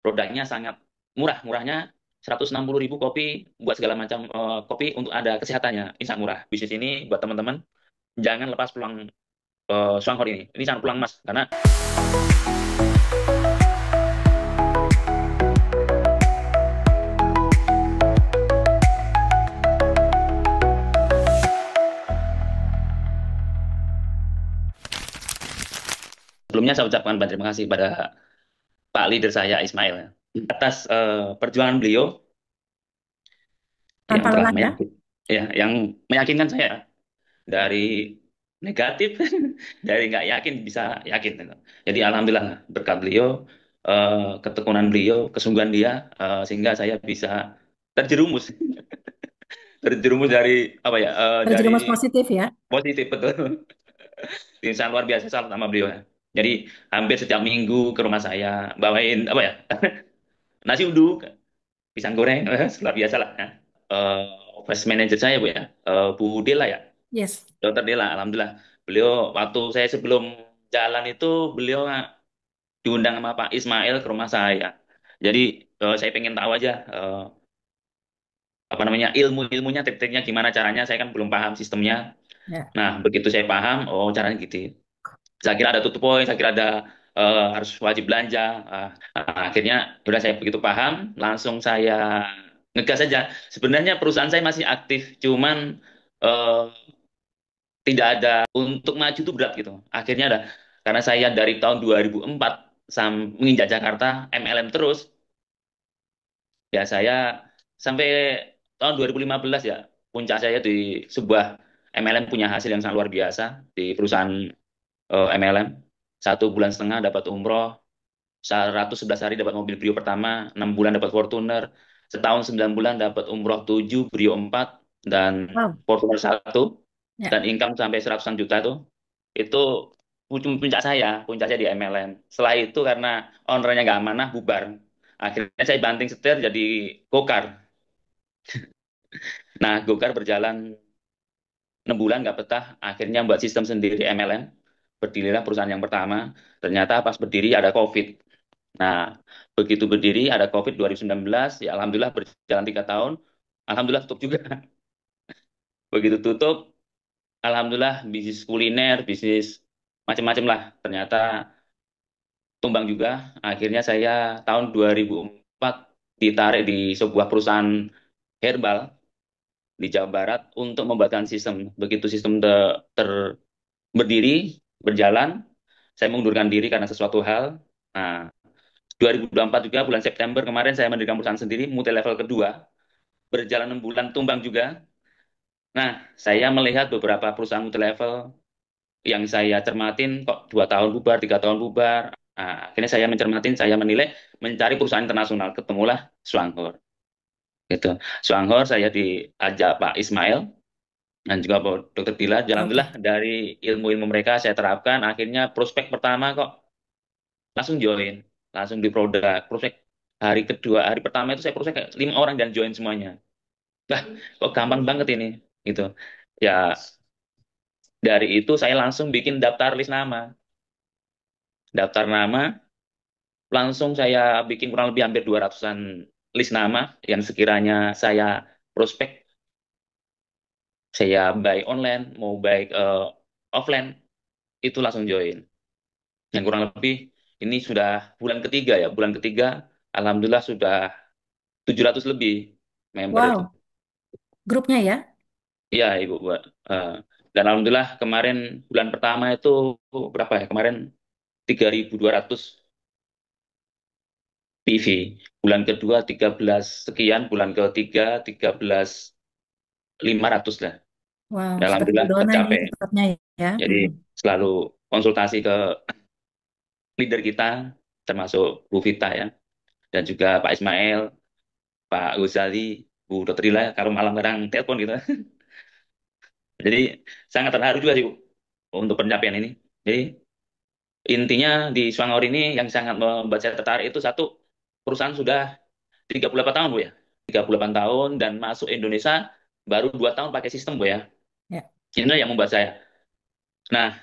Produknya sangat murah, murahnya 160.000 kopi buat segala macam kopi untuk ada kesehatannya. Ini sangat murah. Bisnis ini buat teman-teman jangan lepas peluang Swanghor ini. Ini sangat peluang emas karena sebelumnya saya ucapkan banyak terima kasih pada Pak leader saya Ismail ya, atas perjuangan beliau yang Tanpa telah lelah ya. yang meyakinkan saya dari negatif dari nggak yakin bisa yakin gitu. Jadi alhamdulillah berkat beliau ketekunan beliau kesungguhan dia sehingga saya bisa terjerumus terjerumus dari apa ya dari Terjerumus positif ya. positif betul. Insan luar biasa salut sama beliau ya. Jadi hampir setiap minggu ke rumah saya bawain apa ya nasi uduk pisang goreng luar biasa lah ya. Office manager saya bu ya Bu Dela ya, Yes. Dokter Dela, alhamdulillah. Beliau waktu saya sebelum jalan itu beliau diundang sama Pak Ismail ke rumah saya. Jadi saya pengen tahu aja apa namanya ilmu-ilmunya, trik-triknya gimana caranya. Saya kan belum paham sistemnya. Ya. Nah begitu saya paham, oh caranya gitu. Saya kira ada tutup poin, saya kira ada harus wajib belanja. Akhirnya udah saya begitu paham, langsung saya ngegas saja. Sebenarnya perusahaan saya masih aktif, cuman eh, tidak ada untuk maju itu berat gitu. Akhirnya ada karena saya dari tahun 2004 menginjak Jakarta MLM terus, ya saya sampai tahun 2015 ya puncak saya di sebuah MLM punya hasil yang sangat luar biasa di perusahaan MLM. 1 bulan setengah dapat umroh, 111 hari dapat mobil Brio pertama, 6 bulan dapat Fortuner, setahun 9 bulan dapat umroh 7, Brio 4, dan Wow. Fortuner 1, Ya. dan income sampai seratusan juta tuh. Itu puncak saya di MLM. Setelah itu karena ownernya nggak amanah, bubar. Akhirnya saya banting setir jadi gokar. Nah, gokar berjalan 6 bulan nggak betah, akhirnya buat sistem sendiri MLM. Berdirilah perusahaan yang pertama. Ternyata pas berdiri ada COVID. Nah, begitu berdiri ada COVID 2019, ya alhamdulillah berjalan 3 tahun, alhamdulillah tutup juga. Begitu tutup, alhamdulillah bisnis kuliner, bisnis macam-macam lah. Ternyata tumbang juga. Akhirnya saya tahun 2004 ditarik di sebuah perusahaan herbal di Jawa Barat untuk membuatkan sistem. Begitu sistem berdiri, berjalan, saya mengundurkan diri karena sesuatu hal. Nah, 2024 juga bulan September kemarin saya mendirikan perusahaan sendiri, multi level kedua, berjalan 6 bulan tumbang juga. Nah, saya melihat beberapa perusahaan multi level yang saya cermatin kok 2 tahun bubar, 3 tahun bubar. Nah, akhirnya saya mencermatin, saya menilai mencari perusahaan internasional, ketemulah Swanghor. Gitu. Swanghor saya diajak Pak Ismail dan juga Pak Dr. Dila. Alhamdulillah Oke. dari ilmu-ilmu mereka saya terapkan. Akhirnya prospek pertama kok langsung join, langsung di produk. Prospek hari kedua, hari pertama itu saya prospek kayak 5 orang dan join semuanya. Bah, kok gampang banget ini, gitu. Ya dari itu saya langsung bikin daftar list nama, daftar nama, langsung saya bikin kurang lebih hampir 200-an list nama yang sekiranya saya prospek, saya buy online, mau buy offline, itu langsung join. Yang kurang lebih ini sudah bulan ketiga ya, bulan ketiga, alhamdulillah sudah 700 lebih member itu. Wow. Grupnya ya. Iya, Ibu, Mbak. Dan alhamdulillah kemarin bulan pertama itu berapa ya? Kemarin 3.200 PV. Bulan kedua 13 sekian, bulan ketiga 13.500 lah. Wow. Dan Seperti alhamdulillah pedoman ini tercapai. cepatnya ya. Jadi Mm-mm. selalu konsultasi ke leader kita, termasuk Bu Vita ya, dan juga Pak Ismail, Pak Ghazali, Bu Dr. Ila, kalau malam kadang telepon gitu. Jadi sangat terharu juga sih Bu, untuk pencapaian ini. Jadi intinya di Swangor ini yang sangat membuat saya tertarik itu satu, perusahaan sudah 38 tahun Bu ya. 38 tahun dan masuk Indonesia baru 2 tahun pakai sistem Bu ya. Ya. Ini yang membuat saya. Nah,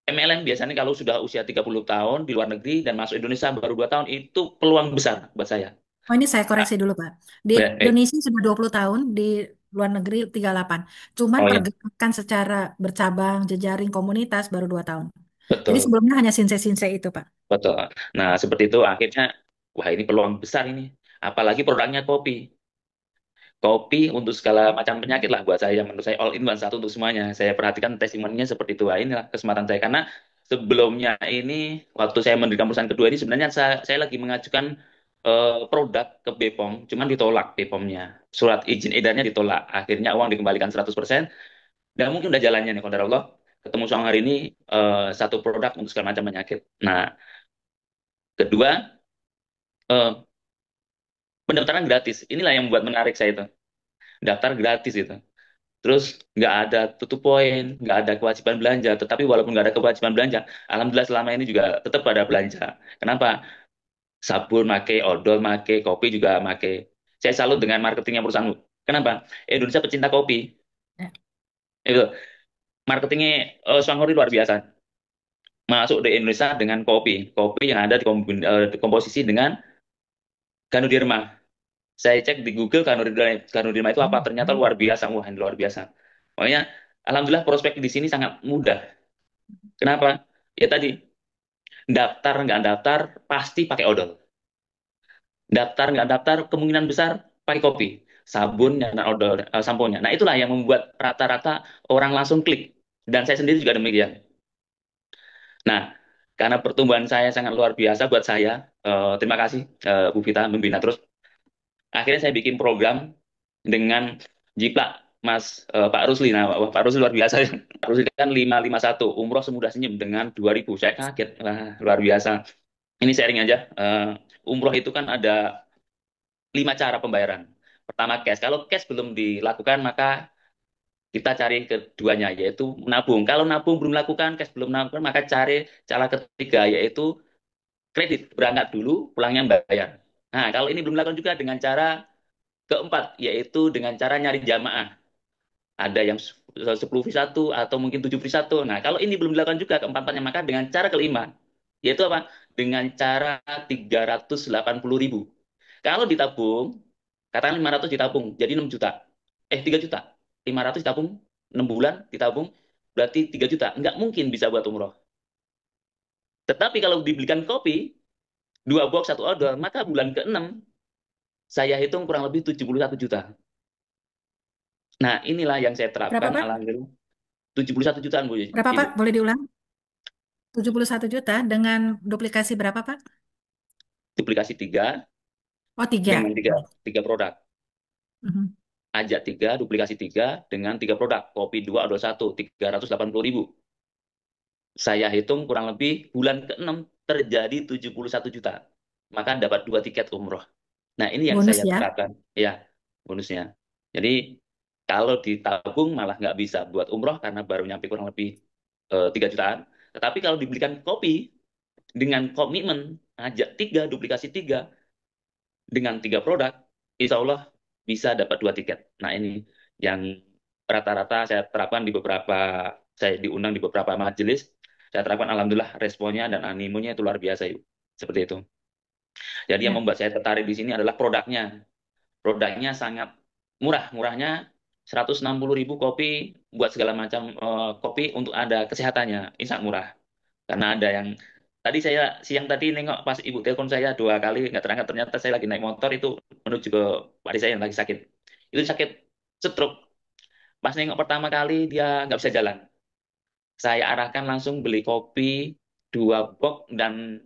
MLM biasanya kalau sudah usia 30 tahun di luar negeri dan masuk Indonesia baru 2 tahun itu peluang besar buat saya. Oh, ini saya Ah, koreksi dulu, Pak. Di Indonesia sudah 20 tahun, di luar negeri 38. Cuman oh ya, pergerakan secara bercabang, jejaring komunitas baru 2 tahun. Jadi betul, sebelumnya hanya sinse-sinse itu, Pak. betul. Nah, seperti itu akhirnya, wah ini peluang besar ini. Apalagi produknya kopi. Kopi untuk segala macam penyakit lah buat saya. Menurut saya all in one satu untuk semuanya. Saya perhatikan testimoninya seperti itu. Wah, inilah kesempatan saya. Karena sebelumnya ini, waktu saya mendirikan perusahaan kedua ini, sebenarnya saya lagi mengajukan produk ke BPOM. Cuman ditolak BPOM-nya. Surat izin edarnya ditolak. Akhirnya uang dikembalikan 100%. Dan mungkin udah jalannya nih, Qadar Allah. Ketemu sama hari ini, satu produk untuk segala macam penyakit. Nah, kedua, eh, pendaftaran gratis. Inilah yang membuat menarik saya itu. Daftar gratis itu. Terus nggak ada tutup poin, nggak ada kewajiban belanja. Tetapi walaupun nggak ada kewajiban belanja, alhamdulillah selama ini juga tetap ada belanja. Kenapa? Sabun make, odol make, kopi juga make. Saya salut dengan marketingnya perusahaan. Kenapa? Indonesia pecinta kopi. Ya. Itu marketingnya Swanghori luar biasa. Masuk di Indonesia dengan kopi, kopi yang ada di komposisi dengan Ganoderma. Saya cek di Google Ganoderma itu apa? Ternyata luar biasa. Wah, ini luar biasa. Makanya, alhamdulillah prospek di sini sangat mudah. Kenapa? Ya tadi, daftar nggak daftar, pasti pakai odol. Daftar nggak daftar, kemungkinan besar pakai kopi. Sabunnya dan odol, samponya. Nah, itulah yang membuat rata-rata orang langsung klik. Dan saya sendiri juga demikian. Nah, karena pertumbuhan saya sangat luar biasa buat saya, terima kasih Bu Vita membina terus. Akhirnya saya bikin program dengan Jiplak Mas Pak Rusli. Nah, wah, Pak Rusli luar biasa. Pak Rusli kan 551 umroh semudah senyum dengan 2.000. Saya kaget, wah, luar biasa. Ini sharing aja. Umroh itu kan ada 5 cara pembayaran. Pertama cash. Kalau cash belum dilakukan, maka kita cari keduanya, yaitu menabung. Kalau nabung belum lakukan, cash belum lakukan, maka cari cara ketiga, yaitu kredit. Berangkat dulu, pulangnya bayar. Nah, kalau ini belum dilakukan juga dengan cara keempat, yaitu dengan cara nyari jamaah. Ada yang 10 v satu atau mungkin 7 v satu. Nah, kalau ini belum dilakukan juga keempat-empatnya, maka dengan cara kelima, yaitu apa? Dengan cara 380.000. Kalau ditabung, katakan 500 ditabung, jadi 6 juta. 3 juta. 500 ditabung, 6 bulan ditabung, berarti 3 juta. Nggak mungkin bisa buat umroh. Tetapi kalau dibelikan kopi, 2 box, satu odol, maka bulan ke-6, saya hitung kurang lebih 71 juta. Nah, inilah yang saya Berapa, terapkan, Pak? alhamdulillah. 71 jutaan, Bu, Berapa, Ibu. Pak? Boleh diulang? 71 juta dengan duplikasi berapa, Pak? Duplikasi 3 Oh, dengan tiga. tiga produk. Mhm. Ajak 3, duplikasi 3 dengan 3 produk. Kopi 2, odol 1, 380.000. Saya hitung kurang lebih bulan ke-6 terjadi 71 juta. Maka dapat 2 tiket umroh. Nah, ini yang Bonus saya ya. terapkan. Ya, bonusnya. Jadi, kalau ditabung malah nggak bisa buat umroh karena baru nyampe kurang lebih 3 jutaan. Tetapi kalau dibelikan kopi dengan komitmen, ajak 3, duplikasi 3, dengan 3 produk, insya Allah bisa dapat 2 tiket. Nah, ini yang rata-rata saya terapkan di beberapa, saya diundang di beberapa majelis, saya terapkan alhamdulillah responnya dan animonya itu luar biasa, Ibu. Seperti itu. Jadi yang Ya. membuat saya tertarik di sini adalah produknya. Produknya sangat murah, murahnya 160.000 kopi buat segala macam kopi untuk ada kesehatannya. Ini sangat murah. Karena ada yang tadi saya siang tadi nengok pas ibu telepon saya 2 kali nggak terangkat, ternyata saya lagi naik motor itu menuju ke adik saya yang lagi sakit. Itu sakit stroke. Pas nengok pertama kali dia nggak bisa jalan. Saya arahkan langsung beli kopi 2 box dan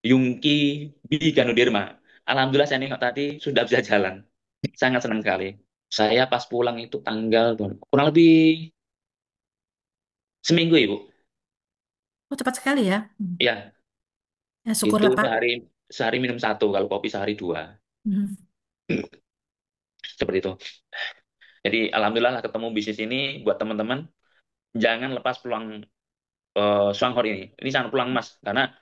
Yungki Biganoderma. Alhamdulillah saya nengok tadi sudah bisa jalan. Sangat senang sekali. Saya pas pulang itu tanggal kurang lebih seminggu, Ibu. Oh, cepat sekali ya. Ya, Ya, itu syukurlah, Pak. sehari sehari minum satu, kalau kopi sehari 2. Mhm. Seperti itu. Jadi alhamdulillah lah ketemu bisnis ini buat teman-teman. Jangan lepas peluang Swanghor ini. Ini sangat peluang emas karena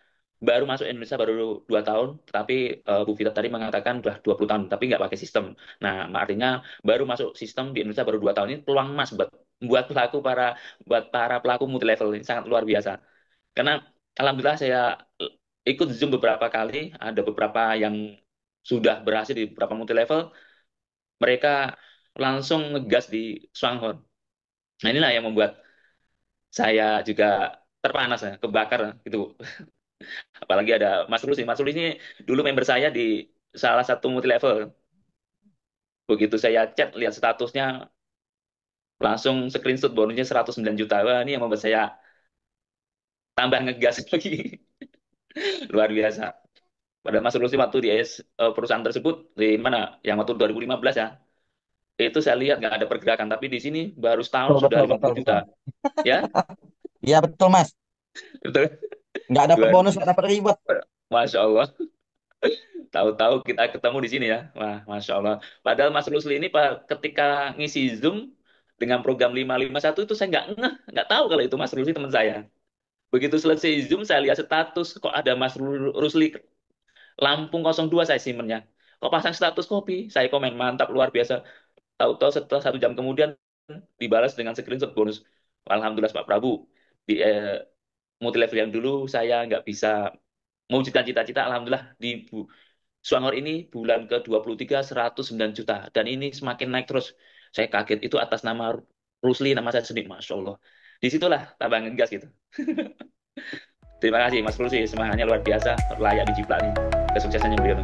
baru masuk Indonesia baru 2 tahun, tapi Bu Vita tadi mengatakan udah 20 tahun, tapi nggak pakai sistem. Nah, artinya baru masuk sistem di Indonesia baru 2 tahun, ini peluang emas buat buat pelaku para buat para pelaku multi level ini sangat luar biasa. Karena alhamdulillah saya ikut Zoom beberapa kali, ada beberapa yang sudah berhasil di beberapa multi level, mereka langsung ngegas di Swanghorn. Nah inilah yang membuat saya juga terpanas ya, kebakar gitu. Apalagi ada Mas Ruli. Mas Ruli ini dulu member saya di salah satu multi level. Begitu saya chat lihat statusnya langsung screenshot bonusnya 109 juta. Wah, ini yang membuat saya tambah ngegas lagi. Luar biasa. Pada Mas Rusli waktu di perusahaan tersebut di mana yang waktu 2015 ya. Itu saya lihat nggak ada pergerakan, tapi di sini baru setahun Betul, sudah betul, betul, 50 juta. betul. Ya, Iya betul Mas. betul. Nggak dapat Luar bonus, nggak dapat reward. Masya Allah. Tahu-tahu kita ketemu di sini ya. Wah, Masya Allah. Padahal Mas Rusli ini Pak, ketika ngisi Zoom dengan program 551 itu saya nggak tahu kalau itu Mas Rusli teman saya. Begitu selesai Zoom, saya lihat status, kok ada Mas Rusli Lampung 02 saya simpennya. Kok pasang status kopi? Saya komen, mantap, luar biasa. Tahu-tahu setelah 1 jam kemudian dibalas dengan screenshot bonus. Alhamdulillah Pak Prabu. Di multi level yang dulu saya nggak bisa mewujudkan cita-cita. Alhamdulillah di Swangor ini bulan ke-23 109 juta. Dan ini semakin naik terus. Saya kaget itu atas nama Rusli, nama saya sendiri. Masya Allah. Disitulah tambah ngegas gitu. Terima kasih Mas Rusli, semangatnya luar biasa. Layak dijiplak nih kesuksesannya beliau.